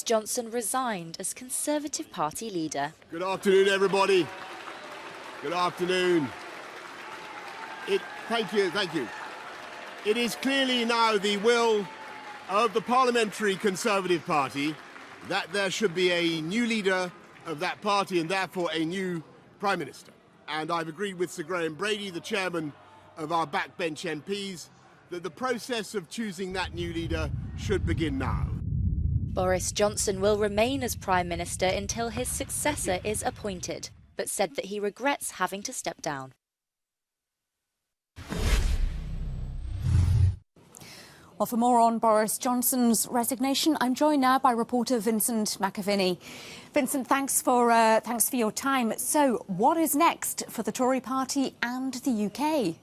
Johnson resigned as Conservative Party leader. Good afternoon, everybody. Good afternoon. Thank you. It is clearly now the will of the Parliamentary Conservative Party that there should be a new leader of that party and therefore a new Prime Minister. And I've agreed with Sir Graham Brady, the chairman of our backbench MPs, that the process of choosing that new leader should begin now. Boris Johnson will remain as Prime Minister until his successor is appointed, but said that he regrets having to step down. Well, for more on Boris Johnson's resignation, I'm joined now by reporter Vincent McAviney. Vincent, thanks for your time. So, what is next for the Tory party and the UK?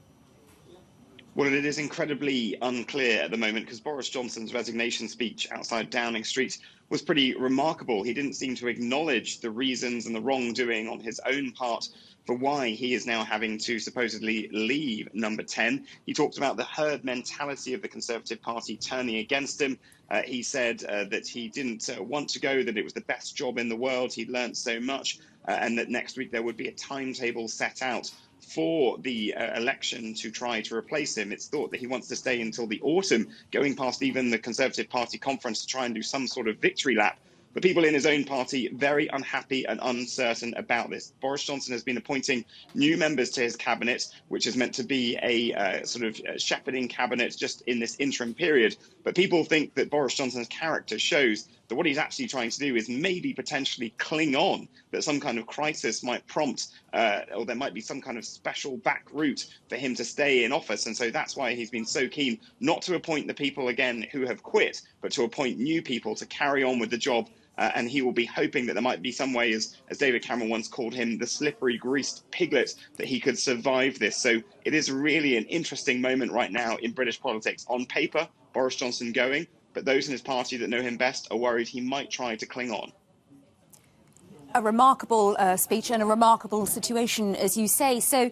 Well, it is incredibly unclear at the moment because Boris Johnson's resignation speech outside Downing Street was pretty remarkable. He didn't seem to acknowledge the reasons and the wrongdoing on his own part for why he is now having to supposedly leave Number 10. He talked about the herd mentality of the Conservative Party turning against him. He said that he didn't want to go, that it was the best job in the world. He'd learned so much and that next week there would be a timetable set out for the election to try to replace him. It's thought that he wants to stay until the autumn, going past even the Conservative Party conference to try and do some sort of victory lap. But people in his own party very unhappy and uncertain about this. Boris Johnson has been appointing new members to his cabinet, which is meant to be a sort of shepherding cabinet just in this interim period. But people think that Boris Johnson's character shows that what he's actually trying to do is maybe potentially cling on, that some kind of crisis might prompt, or there might be some kind of special back route for him to stay in office. And so that's why he's been so keen not to appoint the people again who have quit, but to appoint new people to carry on with the job. And he will be hoping that there might be some way, as David Cameron once called him, the slippery, greased piglet, that he could survive this. So it is really an interesting moment right now in British politics. On paper, Boris Johnson going, but those in his party that know him best are worried he might try to cling on. A remarkable speech and a remarkable situation, as you say. So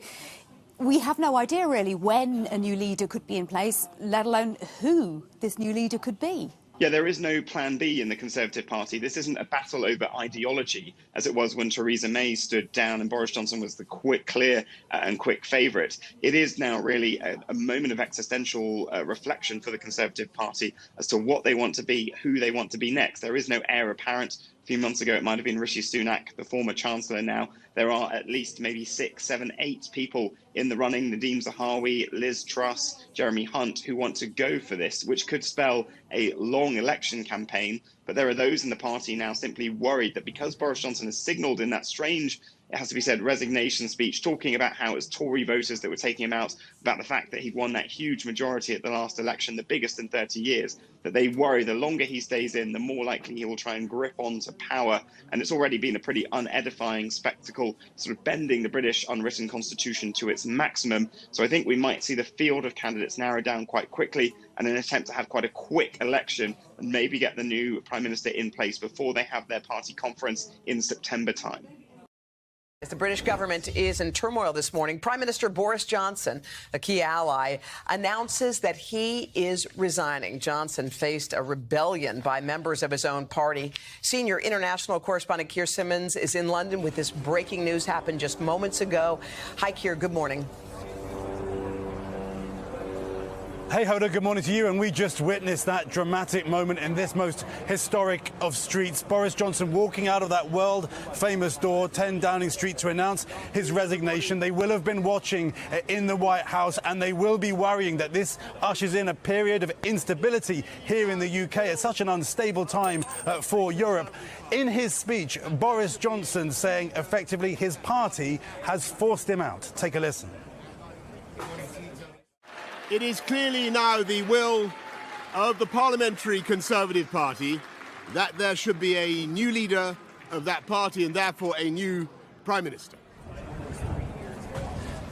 we have no idea, really, when a new leader could be in place, let alone who this new leader could be. Yeah, there is no plan B in the Conservative Party. This isn't a battle over ideology, as it was when Theresa May stood down and Boris Johnson was the clear and quick favourite. It is now really a moment of existential reflection for the Conservative Party as to what they want to be, who they want to be next. There is no heir apparent. A few months ago, it might have been Rishi Sunak, the former Chancellor. Now there are at least maybe 6, 7, 8 people in the running, Nadhim Zahawi, Liz Truss, Jeremy Hunt, who want to go for this, which could spell a long election campaign. But there are those in the party now simply worried that because Boris Johnson has signalled in that strange, it has to be said, resignation speech, talking about how it was Tory voters that were taking him out, about the fact that he'd won that huge majority at the last election, the biggest in 30 years, that they worry the longer he stays in, the more likely he will try and grip onto power. And it's already been a pretty unedifying spectacle, sort of bending the British unwritten constitution to its maximum. So I think we might see the field of candidates narrow down quite quickly and an attempt to have quite a quick election and maybe get the new Prime Minister in place before they have their party conference in September time. The British government is in turmoil this morning. Prime Minister Boris Johnson, a key ally, announces that he is resigning. Johnson faced a rebellion by members of his own party. Senior international correspondent Keir Simmons is in London with this breaking news, happened just moments ago. Hi, Keir. Good morning. Hey, Hoda, good morning to you. And we just witnessed that dramatic moment in this most historic of streets. Boris Johnson walking out of that world-famous door, 10 Downing Street, to announce his resignation. They will have been watching in the White House, and they will be worrying that this ushers in a period of instability here in the UK at such an unstable time for Europe. In his speech, Boris Johnson saying effectively his party has forced him out. Take a listen. It is clearly now the will of the Parliamentary Conservative Party that there should be a new leader of that party and therefore a new Prime Minister.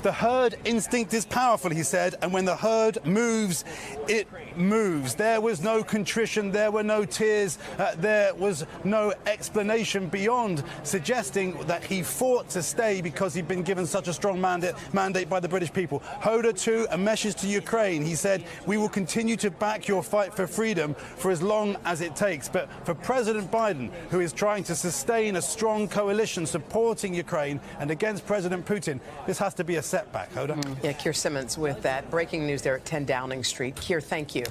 The herd instinct is powerful, he said, and when the herd moves, it moves. There was no contrition, there were no tears, there was no explanation beyond suggesting that he fought to stay because he'd been given such a strong mandate by the British people. Hoda, too, a message to Ukraine. He said, we will continue to back your fight for freedom for as long as it takes. But for President Biden, who is trying to sustain a strong coalition supporting Ukraine and against President Putin, this has to be a setback. Hoda? Yeah, Keir Simmons with that. Breaking news there at 10 Downing Street. Keir, thank you.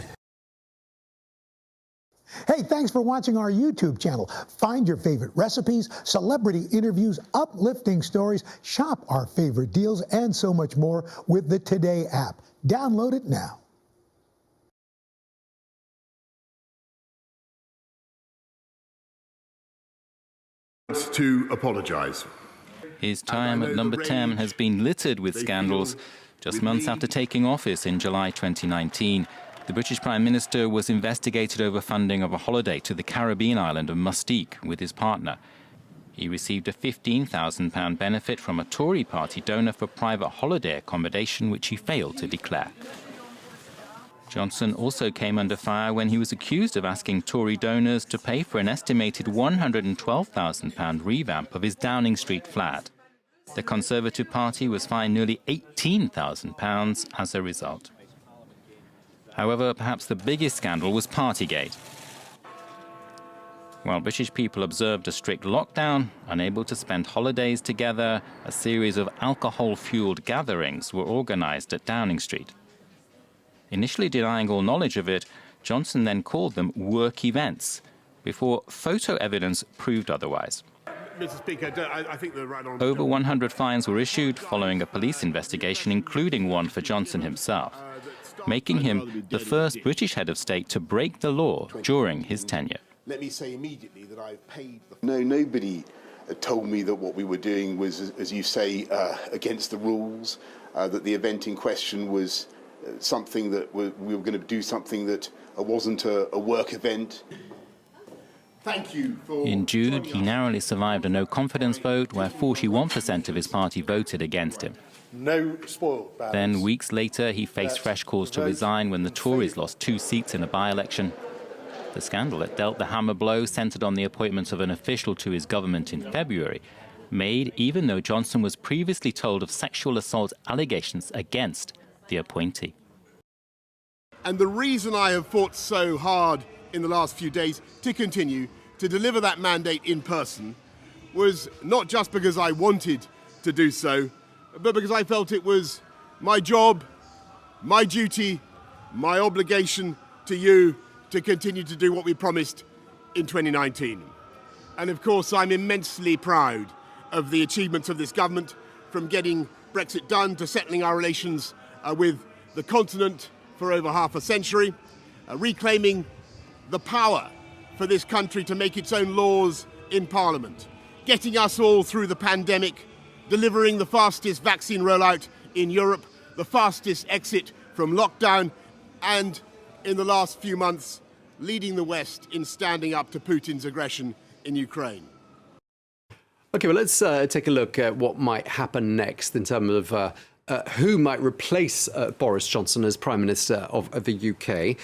Hey, thanks for watching our YouTube channel. Find your favorite recipes, celebrity interviews, uplifting stories, shop our favorite deals, and so much more with the Today app. Download it now. To apologise. His time at number 10 has been littered with scandals. Just months after taking office in July 2019, the British Prime Minister was investigated over funding of a holiday to the Caribbean island of Mustique with his partner. He received a £15,000 benefit from a Tory party donor for private holiday accommodation, which he failed to declare. Johnson also came under fire when he was accused of asking Tory donors to pay for an estimated £112,000 revamp of his Downing Street flat. The Conservative Party was fined nearly £18,000 as a result. However, perhaps the biggest scandal was Partygate. While British people observed a strict lockdown, unable to spend holidays together, a series of alcohol-fueled gatherings were organised at Downing Street. Initially denying all knowledge of it, Johnson then called them work events, before photo evidence proved otherwise. Mr. Speaker, I think the right honourable... Over 100 fines were issued following a police investigation, including one for Johnson himself, making him the first British head of state to break the law during his tenure. Let me say immediately that I've paid... Nobody told me that what we were doing was, as you say, against the rules, that the event in question was something that we were going to do something that wasn't a work event. Thank you for... In June, he narrowly survived a no-confidence vote where 41% of his party voted against him. No spoiled ballots. Then, weeks later, he faced fresh calls to resign when the Tories lost 2 seats in a by-election. The scandal that dealt the hammer blow, centred on the appointment of an official to his government in February, made even though Johnson was previously told of sexual assault allegations against the appointee. And the reason I have fought so hard in the last few days to continue to deliver that mandate in person was not just because I wanted to do so, but because I felt it was my job, my duty, my obligation to you to continue to do what we promised in 2019. And of course, I'm immensely proud of the achievements of this government, from getting Brexit done to settling our relations with the continent for over half a century, reclaiming the power for this country to make its own laws in Parliament, getting us all through the pandemic, delivering the fastest vaccine rollout in Europe, the fastest exit from lockdown, and in the last few months, leading the West in standing up to Putin's aggression in Ukraine. OK, well, let's take a look at what might happen next in terms of who might replace Boris Johnson as Prime Minister of the UK.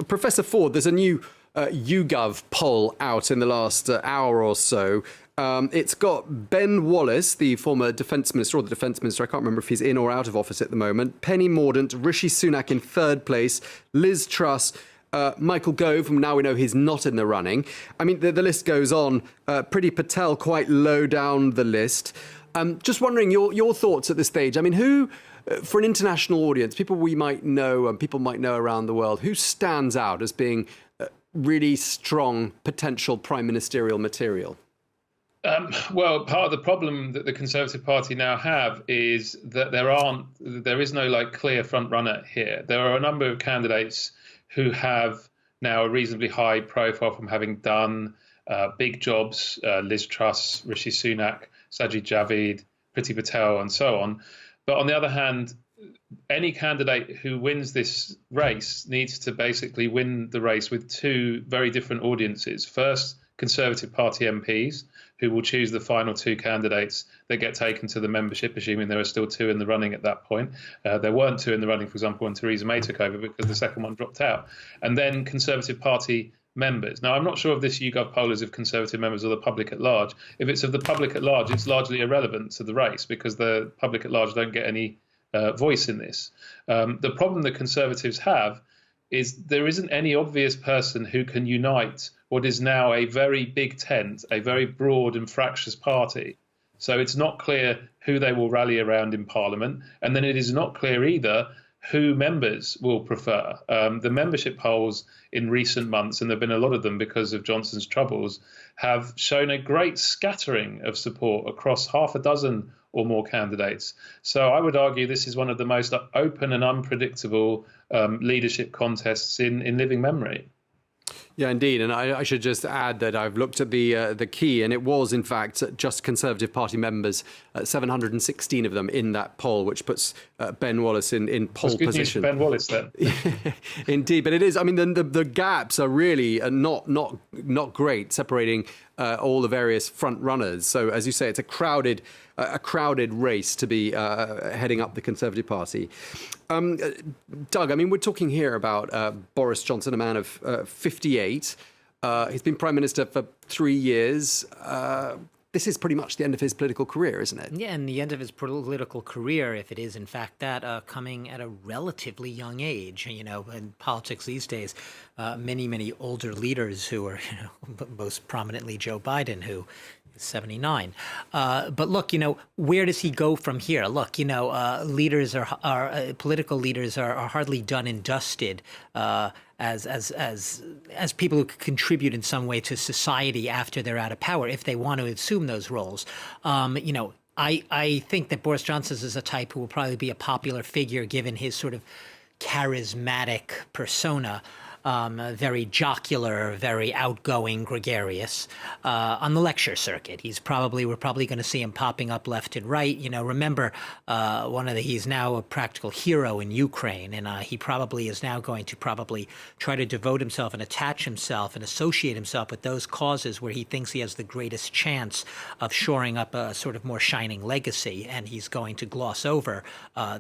Professor Ford, there's a new YouGov poll out in the last hour or so. It's got Ben Wallace, the former Defence Minister, or the Defence Minister, I can't remember if he's in or out of office at the moment, Penny Mordaunt, Rishi Sunak in third place, Liz Truss, Michael Gove, whom now we know he's not in the running. I mean, the list goes on. Priti Patel quite low down the list. Just wondering your thoughts at this stage. I mean, who, for an international audience, people we might know and people might know around the world, who stands out as being really strong potential prime ministerial material? Well, part of the problem that the Conservative Party now have is that there is no clear front runner here. There are a number of candidates who have now a reasonably high profile from having done big jobs, Liz Truss, Rishi Sunak, Sajid Javid, Priti Patel, and so on. But on the other hand, any candidate who wins this race needs to basically win the race with two very different audiences. First, Conservative Party MPs who will choose the final two candidates that get taken to the membership, assuming there are still two in the running at that point. There weren't two in the running, for example, when Theresa May took over because the second one dropped out. And then Conservative Party members. Now, I'm not sure if this YouGov poll is of Conservative members or the public at large. If it's of the public at large, it's largely irrelevant to the race because the public at large don't get any voice in this. The problem that Conservatives have is there isn't any obvious person who can unite what is now a very big tent, a very broad and fractious party. So it's not clear who they will rally around in Parliament. And then it is not clear either who members will prefer. The membership polls in recent months, and there have been a lot of them because of Johnson's troubles, have shown a great scattering of support across half a dozen or more candidates. So I would argue this is one of the most open and unpredictable leadership contests in living memory. Yeah, indeed. And I should just add that I've looked at the key, and it was, in fact, just Conservative Party members, 716 of them in that poll, which puts Ben Wallace in pole position. Ben Wallace, then. Indeed. But it is, I mean, the gaps are really not great, separating all the various front runners. So, as you say, it's a crowded race to be heading up the Conservative Party. Doug, I mean, we're talking here about Boris Johnson, a man of 58. He's been Prime Minister for 3 years. This is pretty much the end of his political career, isn't it? Yeah, and the end of his political career, if it is in fact that, coming at a relatively young age. You know, in politics these days, many older leaders who are, you know, most prominently Joe Biden, who is 79. But look, you know, where does he go from here? Look, you know, political leaders are hardly done and dusted as people who contribute in some way to society after they're out of power, if they want to assume those roles. You know, I think that Boris Johnson is a type who will probably be a popular figure given his sort of charismatic persona. Very jocular, very outgoing, gregarious, on the lecture circuit. We're probably going to see him popping up left and right. You know, remember, he's now a practical hero in Ukraine, and he probably is now going to try to devote himself and attach himself and associate himself with those causes where he thinks he has the greatest chance of shoring up a sort of more shining legacy, and he's going to gloss over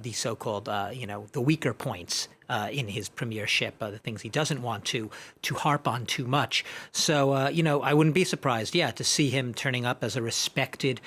the so-called, the weaker points in his premiership, the things he doesn't want to harp on too much. So, I wouldn't be surprised, to see him turning up as a respected,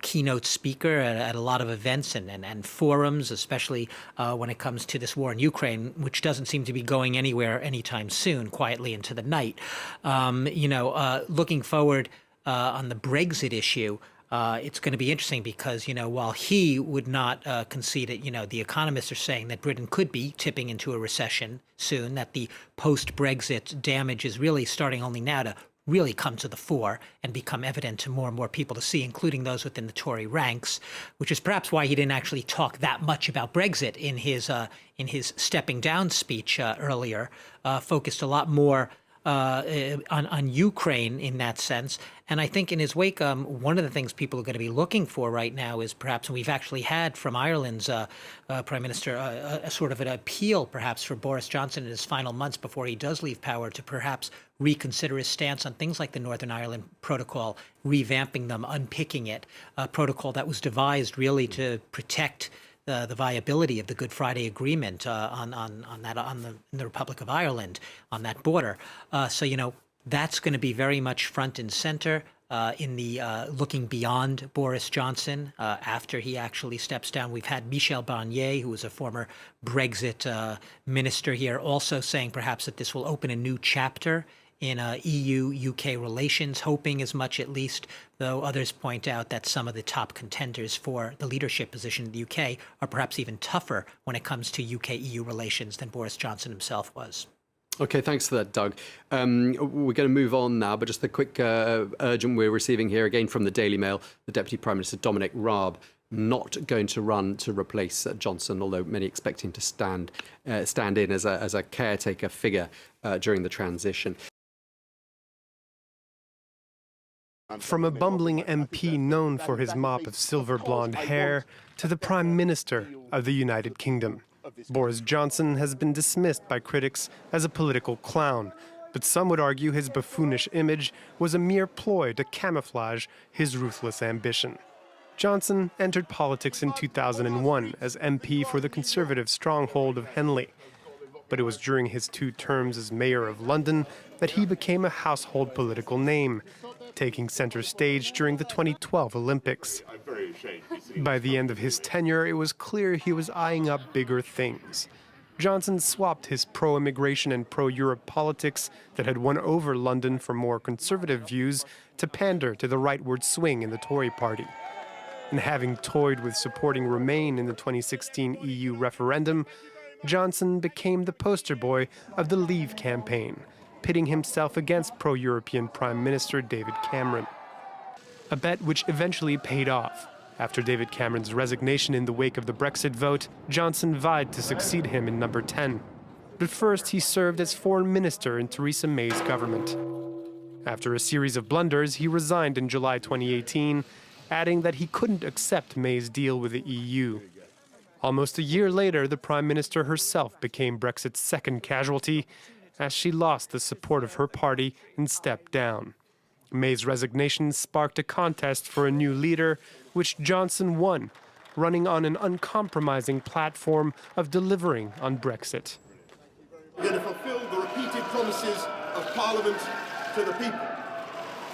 keynote speaker at a lot of events and forums, especially when it comes to this war in Ukraine, which doesn't seem to be going anywhere anytime soon, quietly into the night. Looking forward on the Brexit issue, it's going to be interesting because, while he would not concede it, the economists are saying that Britain could be tipping into a recession soon, that the post-Brexit damage is really starting only now to really come to the fore and become evident to more and more people to see, including those within the Tory ranks, which is perhaps why he didn't actually talk that much about Brexit in his stepping down speech earlier, focused a lot more on Ukraine in that sense. And I think in his wake, one of the things people are going to be looking for right now is perhaps, and we've actually had from Ireland's Prime Minister a sort of an appeal perhaps for Boris Johnson in his final months before he does leave power to perhaps reconsider his stance on things like the Northern Ireland Protocol, revamping them, unpicking it, a protocol that was devised really to protect the viability of the Good Friday Agreement in the Republic of Ireland on that border. So that's going to be very much front and center in the looking beyond Boris Johnson after he actually steps down. We've had Michel Barnier, who was a former Brexit minister here, also saying perhaps that this will open a new chapter in EU-UK relations, hoping as much at least, though others point out that some of the top contenders for the leadership position in the UK are perhaps even tougher when it comes to UK-EU relations than Boris Johnson himself was. OK, thanks for that, Doug. We're going to move on now, but just a quick urgent we're receiving here again from the Daily Mail. The Deputy Prime Minister, Dominic Raab, not going to run to replace Johnson, although many expect him to stand in as a caretaker figure during the transition. From a bumbling MP known for his mop of silver blonde hair to the Prime Minister of the United Kingdom, Boris Johnson has been dismissed by critics as a political clown, But some would argue his buffoonish image was a mere ploy to camouflage his ruthless ambition. Johnson entered politics in 2001 as MP for the Conservative stronghold of Henley. But it was during his 2 terms as mayor of London that he became a household political name, taking center stage during the 2012 Olympics. By the end of his tenure, it was clear he was eyeing up bigger things. Johnson swapped his pro-immigration and pro-Europe politics that had won over London for more conservative views to pander to the rightward swing in the Tory party. And having toyed with supporting Remain in the 2016 EU referendum, Johnson became the poster boy of the Leave campaign, pitting himself against pro-European Prime Minister David Cameron. A bet which eventually paid off. After David Cameron's resignation in the wake of the Brexit vote, Johnson vied to succeed him in number 10. But first, he served as foreign minister in Theresa May's government. After a series of blunders, he resigned in July 2018, adding that he couldn't accept May's deal with the EU. Almost a year later, the Prime Minister herself became Brexit's second casualty, as she lost the support of her party and stepped down. May's resignation sparked a contest for a new leader, which Johnson won, running on an uncompromising platform of delivering on Brexit. We're going to fulfil the repeated promises of Parliament to the people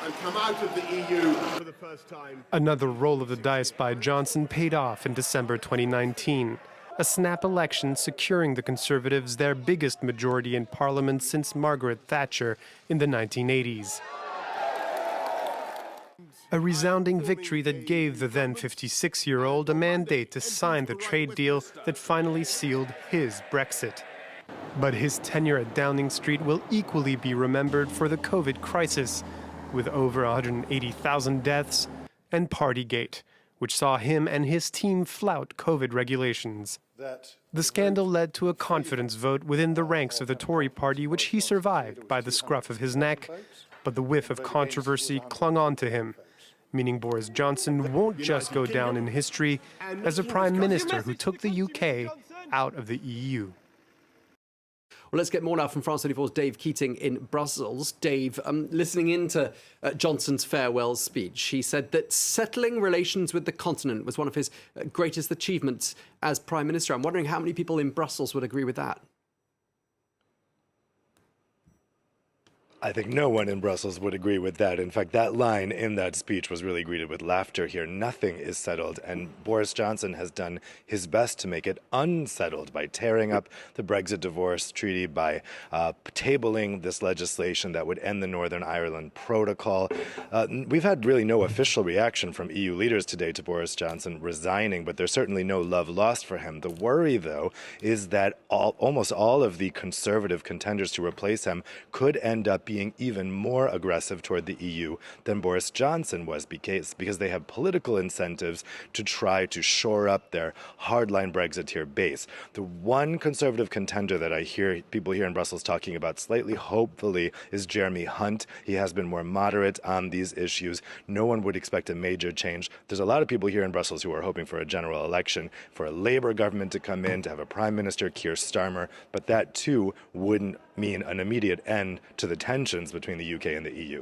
and come out of the EU for the first time. Another roll of the dice by Johnson paid off in December 2019. A snap election securing the Conservatives their biggest majority in Parliament since Margaret Thatcher in the 1980s. A resounding victory that gave the then 56-year-old a mandate to sign the trade deal that finally sealed his Brexit. But his tenure at Downing Street will equally be remembered for the COVID crisis, with over 180,000 deaths, and Partygate, which saw him and his team flout COVID regulations. The scandal led to a confidence vote within the ranks of the Tory party, which he survived by the scruff of his neck, but the whiff of controversy clung on to him, meaning Boris Johnson won't just go down in history as a prime minister who took the UK out of the EU. Well, let's get more now from France 24's Dave Keating in Brussels. Dave, listening into Johnson's farewell speech, he said that settling relations with the continent was one of his greatest achievements as Prime Minister. I'm wondering how many people in Brussels would agree with that. I think no one in Brussels would agree with that. In fact, that line in that speech was really greeted with laughter here. Nothing is settled, and Boris Johnson has done his best to make it unsettled by tearing up the Brexit divorce treaty, by tabling this legislation that would end the Northern Ireland Protocol. We've had really no official reaction from EU leaders today to Boris Johnson resigning, but there's certainly no love lost for him. The worry, though, is that almost all of the conservative contenders to replace him could end up being even more aggressive toward the EU than Boris Johnson was, because they have political incentives to try to shore up their hardline Brexiteer base. The one conservative contender that I hear people here in Brussels talking about slightly hopefully is Jeremy Hunt. He has been more moderate on these issues. No one would expect a major change. There's a lot of people here in Brussels who are hoping for a general election, for a Labour government to come in, to have a Prime Minister, Keir Starmer, but that too wouldn't mean an immediate end to the tensions between the UK and the EU.